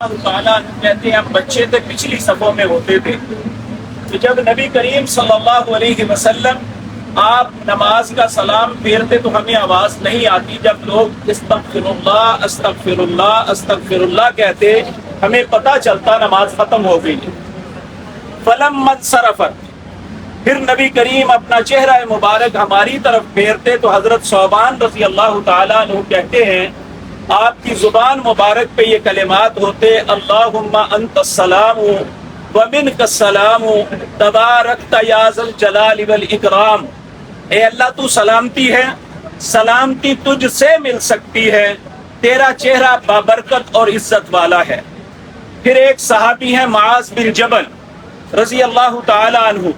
تعالیٰ کہتے ہیں ہم بچے تھے پچھلی صفوں میں ہوتے تھے تو جب نبی کریم صلی اللہ علیہ وسلم آپ نماز کا سلام پھیرتے تو ہمیں آواز نہیں آتی. جب لوگ استغفر اللہ کہتے ہمیں پتہ چلتا نماز ختم ہو گئی. فلما انصرفت، پھر نبی کریم اپنا چہرہ مبارک ہماری طرف پھیرتے تو حضرت ثوبان رضی اللہ تعالیٰ عنہ کہتے ہیں آپ کی زبان مبارک پہ یہ کلمات ہوتے اللہم انت السلام ومنک السلام تبارکت یا ذا الجلال والاکرام. اے اللہ تو سلامتی ہے، سلامتی تجھ سے مل سکتی ہے، تیرا چہرہ بابرکت اور عزت والا ہے. پھر ایک صحابی ہیں معاذ بن جبل رضی اللہ تعالی عنہ،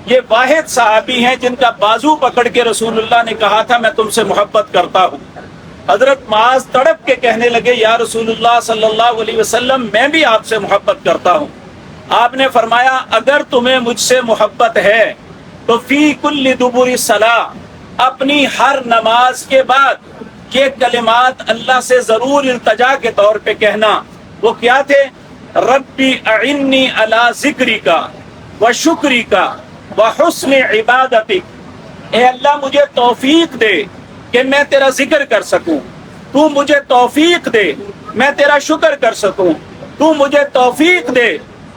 یہ واحد صحابی ہیں جن کا بازو پکڑ کے رسول اللہ نے کہا تھا میں تم سے محبت کرتا ہوں. حضرت معاذ تڑپ کے کہنے لگے یا رسول اللہ صلی اللہ علیہ وسلم میں بھی آپ سے محبت کرتا ہوں. آپ نے فرمایا اگر تمہیں مجھ سے محبت ہے تو فی کل دبر صلاۃ، اپنی ہر نماز کے بعد یہ کلمات اللہ سے ضرور التجا کے طور پہ کہنا. وہ کیا تھے؟ ربی اعنی علی ذکرک و شکرک و حسن عبادتک. اے اللہ مجھے توفیق دے کہ میں تیرا ذکر کر سکوں، تو مجھے توفیق دے میں تیرا شکر کر سکوں، تو مجھے توفیق دے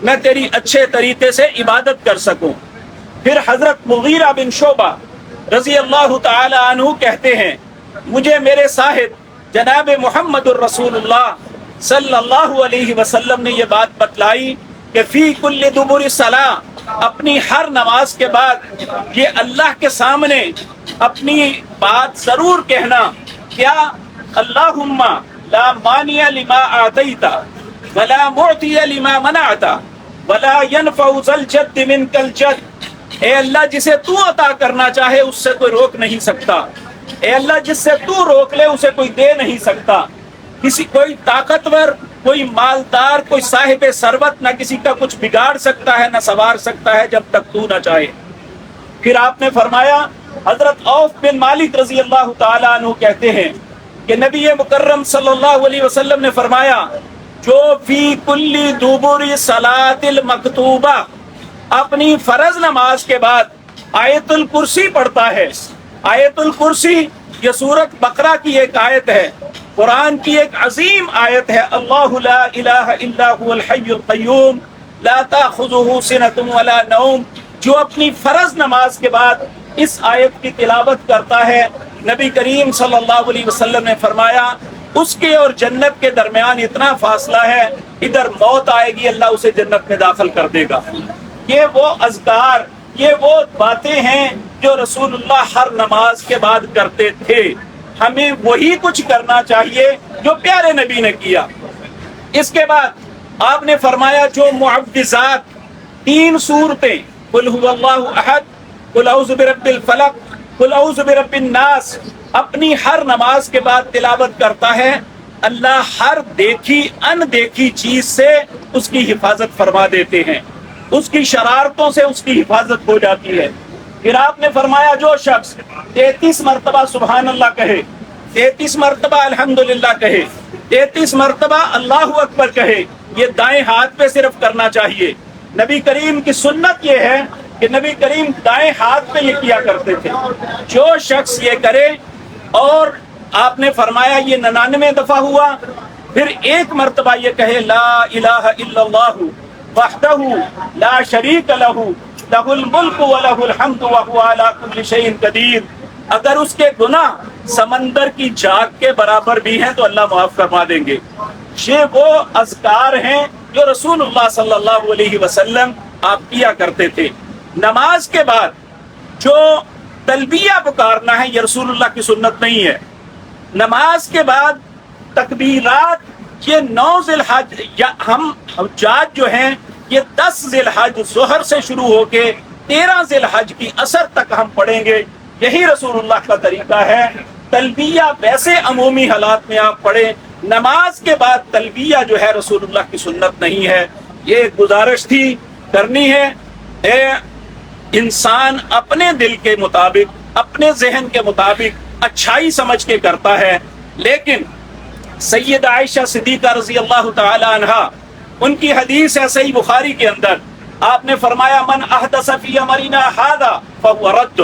میں تیری اچھے طریقے سے عبادت کر سکوں. پھر حضرت مغیرہ بن شعبہ رضی اللہ تعالی عنہ کہتے ہیں مجھے میرے صاحب جناب محمد الرسول اللہ صلی اللہ علیہ وسلم نے یہ بات بتلائی کہ فی کل دبر صلاۃ، اپنی ہر نماز کے بعد یہ اللہ کے سامنے اپنی بات ضرور کہنا. کیا؟ اللہم لا مانع لما آتیت ولا معطی لما منعت ولا ينفع ذا الجد منک الجد. اے اللہ جسے تو عطا کرنا چاہے اس سے کوئی روک نہیں سکتا، اے اللہ جس سے تو روک لے اسے کوئی دے نہیں سکتا. کوئی طاقتور، کوئی مالدار، کوئی صاحب ثروت نہ کسی کا کچھ بگاڑ سکتا ہے نہ سنوار سکتا ہے جب تک تو نہ چاہے. پھر آپ نے فرمایا حضرت عوف بن مالک رضی اللہ تعالیٰ عنہ کہتے ہیں کہ نبی مکرم صلی اللہ علیہ وسلم نے فرمایا جو فی کل دبر صلاۃ المکتوبہ، اپنی فرض نماز کے بعد آیت الکرسی پڑھتا ہے. آیت الکرسی یہ سورۃ بقرہ کی ایک آیت ہے، قرآن کی ایک عظیم آیت ہے. اللہ لا الہ الا هو الحی القیوم لا تأخذہ سنۃ ولا نوم. جو اپنی فرض نماز کے بعد اس آیت کی تلاوت کرتا ہے نبی کریم صلی اللہ علیہ وسلم نے فرمایا اس کے اور جنت کے درمیان اتنا فاصلہ ہے، ادھر موت آئے گی اللہ اسے جنت میں داخل کر دے گا. یہ وہ اذکار، یہ وہ باتیں ہیں جو رسول اللہ ہر نماز کے بعد کرتے تھے. ہمیں وہی کچھ کرنا چاہیے جو پیارے نبی نے کیا. اس کے بعد آپ نے فرمایا جو معوذات 3 سورتیں قل هو اللہ احد، قل اعوذ برب الفلق، قل اعوذ برب الناس اپنی ہر نماز کے بعد تلاوت کرتا ہے، اللہ ہر دیکھی ان دیکھی چیز سے اس کی حفاظت فرما دیتے ہیں، اس کی شرارتوں سے اس کی حفاظت ہو جاتی ہے. پھر آپ نے فرمایا جو شخص 33 مرتبہ سبحان اللہ کہے، 33 مرتبہ الحمدللہ کہے، 33 مرتبہ اللہ اکبر کہے، یہ دائیں ہاتھ پہ صرف کرنا چاہیے. نبی کریم کی سنت یہ ہے کہ نبی کریم دائیں ہاتھ پہ یہ کیا کرتے تھے. جو شخص یہ کرے، اور آپ نے فرمایا یہ 99 دفعہ ہوا، پھر 1 مرتبہ یہ کہے لا الہ الا اللہ وحدہ لا شریک لہ لہ الملک ولہ الحمد وہو علی کل شیء قدیر. اگر اس کے گناہ سمندر کی جاگ کے برابر بھی ہیں تو اللہ معاف فرما دیں گے. یہ وہ اذکار ہیں جو رسول اللہ صلی اللہ علیہ وسلم آپ کیا کرتے تھے. نماز کے بعد جو تلبیہ پکارنا ہے یہ رسول اللہ کی سنت نہیں ہے. نماز کے بعد تکبیرات یہ 9 ذی الحج یا ہم حجاج جو ہیں یہ 10 ذی الحج ظہر سے شروع ہو کے 13 ذی الحج کی عصر تک ہم پڑھیں گے. یہی رسول اللہ کا طریقہ ہے. تلبیہ ویسے عمومی حالات میں آپ پڑھیں، نماز کے بعد تلبیہ جو ہے رسول اللہ کی سنت نہیں ہے. یہ گزارش تھی کرنی ہے. انسان اپنے دل کے مطابق، اپنے ذہن کے مطابق اچھائی سمجھ کے کرتا ہے، لیکن سید عائشہ صدیقہ رضی اللہ تعالی عنہا، ان کی حدیث ہے صحیح بخاری کے اندر، آپ نے فرمایا من احدث فی امرنا ھذا فہو رد،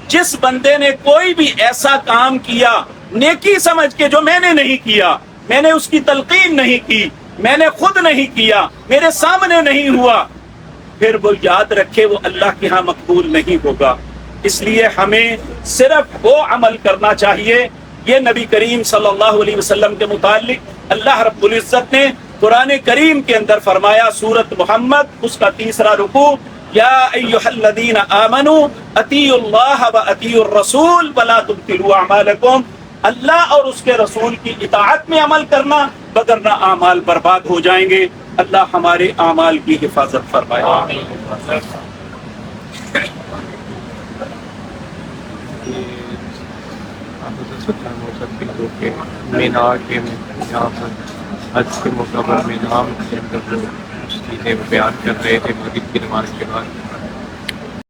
جس بندے نے کوئی بھی ایسا کام کیا نیکی سمجھ کے جو میں نے نہیں کیا، میں نے اس کی تلقین نہیں کی، میں نے خود نہیں کیا، میرے سامنے نہیں ہوا، پھر وہ یاد رکھے وہ اللہ کے ہاں مقبول نہیں ہوگا۔ اس لیے ہمیں صرف وہ عمل کرنا چاہیے۔ یہ نبی کریم صلی اللہ علیہ وسلم کے متعلق اللہ رب العزت نے قرآن کریم کے اندر فرمایا، سورۃ محمد اس کا 3 رکوع، یا ایھا الذین آمنوا اطیعوا اللہ واطیعوا الرسول ولا تبطلوا اعمالکم، اللہ اور اس کے رسول کی اطاعت میں عمل کرنا، وگرنہ اعمال برباد ہو جائیں گے۔ اللہ ہمارے اعمال کی حفاظت فرمائے۔ مینا کے یہاں پر حج کے موقع پر مینام کے اندر جو چیزیں بیان کر رہے تھے مغرب کی نماز کے بعد،